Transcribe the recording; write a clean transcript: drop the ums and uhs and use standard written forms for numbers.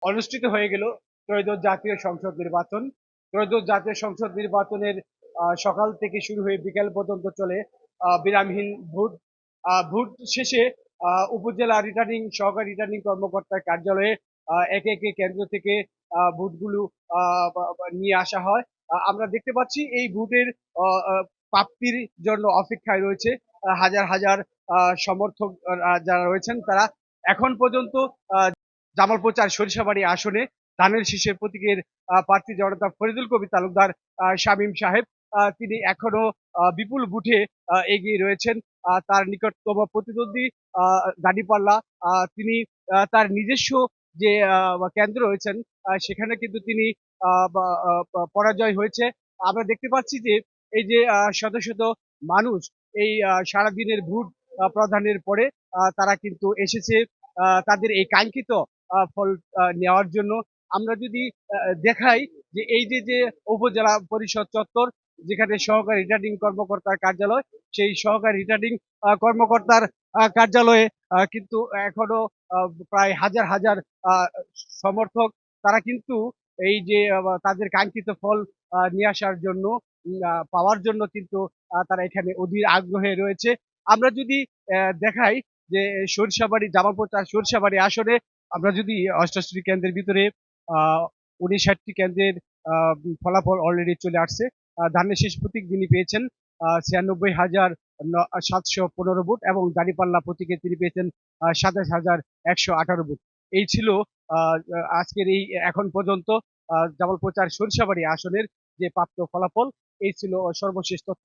অনুষ্ঠিত হয়ে গেল ত্রয়োদশ জাতীয় সংসদ নির্বাচন। ত্রয়োদশ জাতীয় সংসদ নির্বাচনের সকাল থেকে শুরু হয়ে বিকেল পর্যন্ত চলে বিরামহীন ভোট। ভোট শেষে উপজেলা সহকারী রিটার্নিং কর্মকর্তার কার্যালয়ে একে একে কেন্দ্র থেকে ভোটগুলো নিয়ে আসা হয়। আমরা দেখতে পাচ্ছি এই ভোটের প্রাপ্তির জন্য অপেক্ষায় রয়েছে হাজার হাজার সমর্থক যারা রয়েছেন তারা এখন পর্যন্ত জামালপুর ৪ সরিষাবাড়ি আসনে ধানের শীষের প্রতীকের প্রার্থী জনতা ফরিদুল কবির তালুকদার শামীম সাহেব তিনি এখনো বিপুল ভোটে এগিয়ে রয়েছেন। তার নিকটতম প্রতিদ্বন্দ্বী দাঁড়িপাল্লা তিনি তার নিজস্ব যে কেন্দ্র রয়েছেন সেখানে কিন্তু তিনি পরাজয় হয়েছে। আমরা দেখতে পাচ্ছি যে এই যে শত শত মানুষ এই সারাদিনের ভোট প্রদানের পরে তারা কিন্তু এসেছে তাদের এই কাঙ্ক্ষিত ফল নেওয়ার জন্য। আমরা যদি দেখাই যে এই যে উপজেলা পরিষদ চত্বর যেখানে সহকারী রিটার্নিং কর্মকর্তার কার্যালয়, সেই সহকারী রিটার্নিং কর্মকর্তার কার্যালয়ে কিন্তু এখনো প্রায় হাজার হাজার আহ, সমর্থক তারা কিন্তু এই যে তাদের কাঙ্ক্ষিত ফল নিয়ে আসার জন্য পাওয়ার জন্য কিন্তু তারা এখানে অধীর আগ্রহে রয়েছে। আমরা যদি দেখাই যে জামালপুর ৪ সরিষাবাড়ি আসনে আমরা যদি ৮৮টি কেন্দ্রের ভিতরে ৫৯টি কেন্দ্রের ফলাফল অলরেডি চলে আসছে। ধানের শীষ প্রতীক যিনি পেয়েছেন ৯৬,৭১৫ ভোট এবং দাঁড়িপাল্লা প্রতীকে তিনি পেয়েছেন ২৭,১১৮ ভোট। এই ছিল আজকের এই এখন পর্যন্ত জামালপুর ৪ সরিষাবাড়ি আসনের যে প্রাপ্ত ফলাফল। এই ছিল সর্বশেষ তথ্য।